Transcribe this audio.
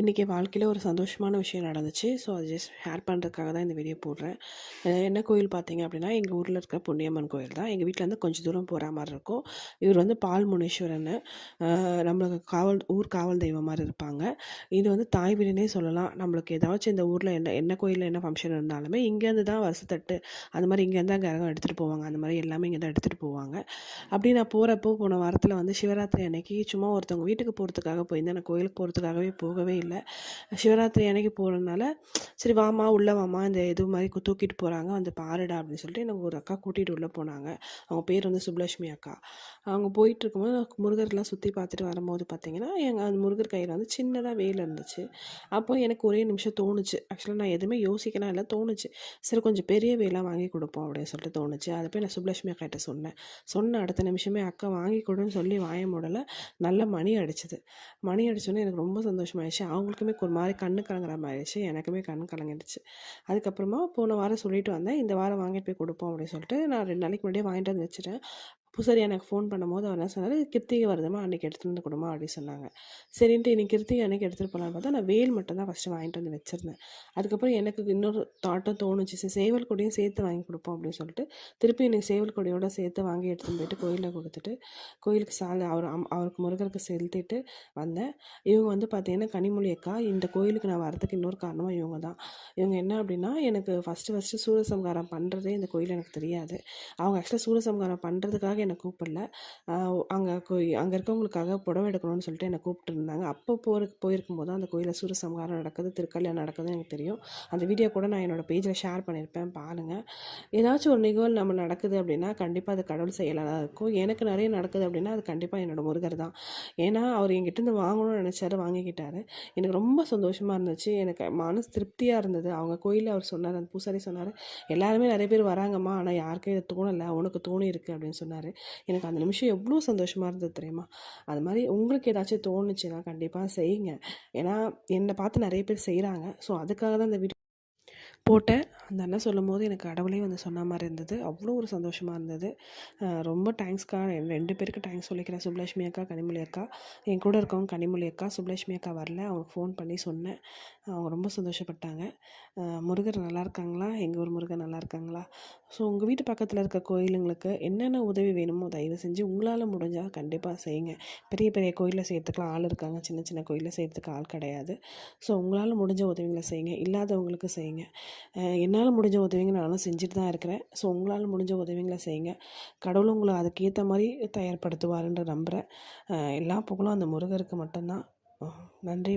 இன்றைக்கி வாழ்க்கையில் ஒரு சந்தோஷமான விஷயம் நடந்துச்சு. ஸோ அது ஜஸ்ட் ஷேர் பண்ணுறதுக்காக தான் இந்த வீடியோ போடுறேன். என்ன கோயில் பார்த்தீங்க அப்படின்னா, எங்கள் ஊரில் இருக்க புண்ணியம்மன் கோயில் தான். எங்கள் வீட்டிலேருந்து கொஞ்சம் தூரம் போகிற மாதிரி இருக்கும். இவர் வந்து பால் முனீஸ்வரன்னு நம்மளுக்கு ஊர் காவல் தெய்வம் மாதிரி இருப்பாங்க. இது வந்து தாய் வீடுன்னே சொல்லலாம். நம்மளுக்கு ஏதாச்சும் இந்த ஊரில் என்ன கோயிலில் என்ன ஃபங்க்ஷன் இருந்தாலுமே இங்கேருந்து தான் வருஷத்தட்டு அந்த மாதிரி இங்கேருந்து தான் கரகம் எடுத்துகிட்டு போவாங்க. அந்த மாதிரி எல்லாமே இங்கே தான் எடுத்துகிட்டு போவாங்க. அப்படி நான் போன வாரத்தில் வந்து சிவராத்திரி அன்னைக்கு சும்மா ஒருத்தவங்க வீட்டுக்கு போகிறதுக்காக போயிருந்தேன். நான் கோயிலுக்கு போகிறதுக்காகவே போகவே இல்லை. சிவராத்திரி அன்னைக்கு போகிறதுனால சரி வாம்மா உள்ளே வாம்மா இந்த இது மாதிரி தூக்கிட்டு போகிறாங்க வந்து பாருடா அப்படின்னு சொல்லிட்டு எனக்கு ஒரு அக்கா கூட்டிகிட்டு உள்ளே போனாங்க. அவங்க பேர் வந்து சுப்லட்சுமி அக்கா. அவங்க போயிட்டு இருக்கும்போது முருகர்லாம் சுற்றி பார்த்துட்டு வரும்போது பார்த்தீங்கன்னா எங்கள் அந்த முருகர் கையில் வந்து சின்னதாக வேல் இருந்துச்சு. அப்போ எனக்கு ஒரே நிமிஷம் தோணுச்சு. ஆக்சுவலாக நான் எதுவுமே யோசிக்கலாம் இல்லை, தோணுச்சு சரி கொஞ்சம் பெரிய வேலாக வாங்கி கொடுப்போம் அப்படின்னு சொல்லிட்டு தோணுச்சு. அதை போய் நான் சுப்லட்சுமி அக்காட்ட சொன்ன அடுத்த நிமிஷமே அக்கா வாங்கி கொடுன்னு சொல்லி வாய மூடலை. நல்ல மணி அடிச்சுது. மணி அடிச்சோன்னே எனக்கு ரொம்ப சந்தோஷமாயிடுச்சு. அவங்களுக்குமே ஒரு மாதிரி கண்ணு கலங்குற மாதிரி ஆயிடுச்சு. எனக்குமே கண் கலங்கிடுச்சு. அதுக்கப்புறமா போன வாரம் சொல்லிட்டு வந்தேன், இந்த வாரம் வாங்கிட்டு போய் கொடுப்போம் அப்படின்னு சொல்லிட்டு நான் 2 நாளைக்கு முன்னாடியே வாங்கிட்டு வந்து வச்சுட்டேன். பூசாரி எனக்கு ஃபோன் பண்ணும்போது அவர் என்ன சொன்னார், கிருத்திகை வருதுமா அன்றைக்கி எடுத்துகிட்டு வந்து கொடுமா அப்படின்னு சொன்னாங்க. சரின்ட்டு இன்னைக்கு கிருத்திகை அன்றைக்கி எடுத்துகிட்டு போகலான்னு பார்த்தா நான் வேல் மட்டும் தான் ஃபஸ்ட்டு வாங்கிட்டு வந்து வச்சுருந்தேன். அதுக்கப்புறம் எனக்கு இன்னொரு தாட்டும் தோணுச்சு, சரி சேவல் கொடியும் சேர்த்து வாங்கி கொடுப்போம் அப்படின்னு சொல்லிட்டு திருப்பி எனக்கு சேவல் கொடியோடு சேர்த்து வாங்கி எடுத்துகிட்டு போயிட்டு கோயிலில் கொடுத்துட்டு கோயிலுக்கு அவருக்கு முருகருக்கு செலுத்திட்டு வந்தேன். இவங்க வந்து பார்த்தீங்கன்னா கனிமொழி அக்கா. இந்த கோயிலுக்கு நான் வரதுக்கு இன்னொரு காரணமாக இவங்க தான். இவங்க என்ன அப்படின்னா எனக்கு ஃபஸ்ட்டு சூரசம்ஹாரம் பண்ணுறதே இந்த கோயில் எனக்கு தெரியாது. அவங்க ஆக்சுவலாக சூரசம்ஹாரம் பண்ணுறதுக்காக என்னை கூப்பிடல. அங்கே இருக்கவங்களுக்காக புடவை எடுக்கணும்னு சொல்லிட்டு என்னை கூப்பிட்டுருந்தாங்க. அப்போ போயிருக்கும்போது தான் அந்த கோயிலில் சூரசம்ஹாரம் நடக்குது, திருக்கல்யாணம் நடக்குதுன்னு எனக்கு தெரியும். அந்த வீடியோ கூட நான் என்னோடய பேஜில் ஷேர் பண்ணியிருப்பேன், பாருங்கள். ஏதாச்சும் ஒரு நிகழ்வு நம்ம நடக்குது அப்படின்னா கண்டிப்பாக அது கடவுள் செயலாக தான் இருக்கும். எனக்கு நிறைய நடக்குது அப்படின்னா அது கண்டிப்பாக என்னோடய முருகர் தான். ஏன்னா அவர் என்கிட்டேருந்து வாங்கணும்னு நினச்சாரு, வாங்கிக்கிட்டாரு. எனக்கு ரொம்ப சந்தோஷமாக இருந்துச்சு. எனக்கு மனசு திருப்தியாக இருந்தது. அவங்க கோயிலில் அவர் சொன்னார், அந்த பூசாரி சொன்னார், எல்லாருமே நிறைய பேர் வராங்கம்மா, ஆனால் யாருக்கும் இது தோணலை, உனக்கு தோணியிருக்கு அப்படின்னு சொன்னார். எனக்கு அந்த நிமிஷம் எவ்வளோ சந்தோஷமாக இருந்தது தெரியுமா? அது மாதிரி உங்களுக்கு ஏதாச்சும் தோணுச்சுன்னா கண்டிப்பாக செய்யுங்க. ஏன்னா என்னை பார்த்து நிறைய பேர் செய்கிறாங்க. ஸோ அதுக்காக தான் இந்த வீடியோ போட்டேன். அந்த அண்ணன் சொல்லும்போது எனக்கு கடவுளே வந்து சொன்ன மாதிரி இருந்தது. அவ்வளோ ஒரு சந்தோஷமாக இருந்தது. ரொம்ப தேங்க்ஸ்க்கா. 2 பேருக்கு தேங்க்ஸ் சொல்லிக்கிறேன். சுப்லட்சுமி அக்கா, கனிமொழி அக்கா. என் கூட இருக்கவங்க கனிமொழி அக்கா. சுப்லட்சுமி அக்கா வரல. அவங்களுக்கு ஃபோன் பண்ணி சொன்னேன். அவங்க ரொம்ப சந்தோஷப்பட்டாங்க. முருகர் நல்லா இருக்காங்களா? எங்கள் ஊர் முருகர் நல்லா இருக்காங்களா? ஸோ உங்கள் வீட்டு பக்கத்தில் இருக்க கோயிலுங்களுக்கு என்னென்ன உதவி வேணுமோ தயவு செஞ்சு உங்களால் முடிஞ்சால் கண்டிப்பாக செய்யுங்க. பெரிய பெரிய கோயிலில் செய்கிறதுக்குலாம் ஆள் இருக்காங்க. சின்ன சின்ன கோயிலில் செய்கிறதுக்கு ஆள் கிடையாது. ஸோ உங்களால் முடிஞ்ச உதவிகளை செய்யுங்க. இல்லாதவங்களுக்கு செய்யுங்க. என்னால் முடிஞ்ச உதவிங்க நானும் செஞ்சுட்டு தான் இருக்கிறேன். ஸோ உங்களால் முடிஞ்ச உதவிங்களை செய்யுங்க. கடவுள் உங்களை அதுக்கேற்ற மாதிரி தயார்படுத்துவாருன்ற நம்புகிறேன். எல்லா புகழும் அந்த முருகருக்கு மட்டும்தான். நன்றி.